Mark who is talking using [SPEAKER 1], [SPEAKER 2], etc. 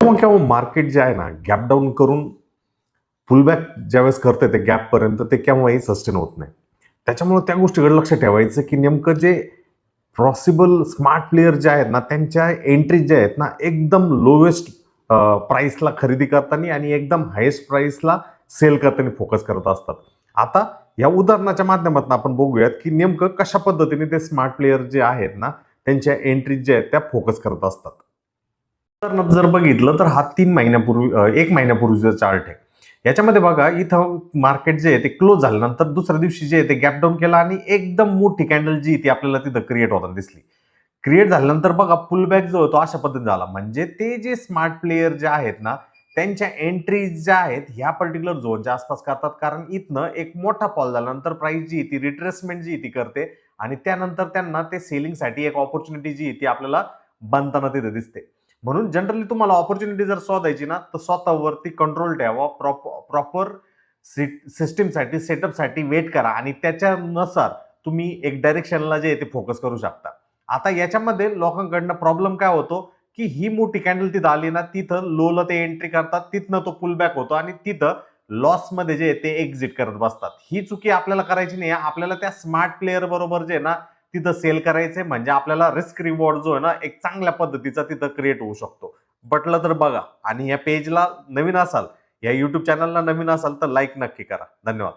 [SPEAKER 1] मग केव्हा मार्केट जे आहे ना गॅप डाऊन करून पुलबॅक ज्यावेळेस करते ते गॅपपर्यंत ते केव्हाही सस्टेन होत नाही. त्याच्यामुळे त्या गोष्टीकडे लक्ष ठेवायचं की नेमकं जे पॉसिबल स्मार्ट प्लेयर जे आहेत ना त्यांच्या एंट्रीज ज्या आहेत ना एकदम लोएस्ट प्राइसला खरेदी करताना आणि एकदम हायेस्ट प्राइसला सेल करताना फोकस करत असतात. आता या उदाहरणाच्या माध्यमातून आपण बघूयात की नेमकं कशा पद्धतीने ते स्मार्ट प्लेयर जे आहेत ना त्यांच्या एंट्रीज ज्या आहेत त्या फोकस करत असतात. उदाहरणार्थ जर बघितलं तर हा 3 महिन्यापूर्वी 1 महिन्यापूर्वीचा चार्ट आहे. याच्यामध्ये बघा इथं मार्केट जे आहे ते क्लोज झाल्यानंतर दुसऱ्या दिवशी जे आहे ते गॅप डाऊन केला आणि एकदम मोठी कॅन्डल जी ती आपल्याला तिथं क्रिएट होताना दिसली. क्रिएट झाल्यानंतर बघा पुलबॅक जो होतो अशा पद्धतीने झाला. म्हणजे ते जे स्मार्ट प्लेयर जे आहेत ना त्यांच्या एंट्रीज ज्या आहेत ह्या पर्टिक्युलर झोनच्या आसपास करतात. कारण इथनं एक मोठा फॉल झाल्यानंतर प्राइस जी ती रिट्रेसमेंट जी ती करते आणि त्यानंतर त्यांना ते सेलिंगसाठी एक ऑपॉर्च्युनिटी जी ती आपल्याला बनताना तिथे दिसते. म्हणून जनरली तुम्हाला ऑपॉर्च्युनिटी जर शोधायची ना तर स्वतःवरती कंट्रोल ठेवा. प्रॉपर सिस्टीमसाठी सेटअपसाठी वेट करा आणि त्याच्यानुसार तुम्ही एक डायरेक्शनला जे आहे ते फोकस करू शकता. आता याच्यामध्ये लोकांकडनं प्रॉब्लेम काय होतो की ही मोठी कॅन्डल तिथं आली ना तिथं लोला ते एंट्री करतात, तिथनं तो पुल बॅक होतो आणि तिथं लॉसमध्ये जे आहे ते एक्झिट करत बसतात. ही चुकी आपल्याला करायची नाही. आपल्याला त्या स्मार्ट प्लेयर बरोबर जे आहे ना तिथं सेल करायचंय म्हणजे आपल्याला रिस्क रिवॉर्ड जो आहे ना एक चांगल्या पद्धतीचा तिथं क्रिएट होऊ शकतो. पटलं तर बघा आणि या पेजला नवीन असाल, या YouTube चॅनलला नवीन असाल तर लाईक नक्की करा. धन्यवाद.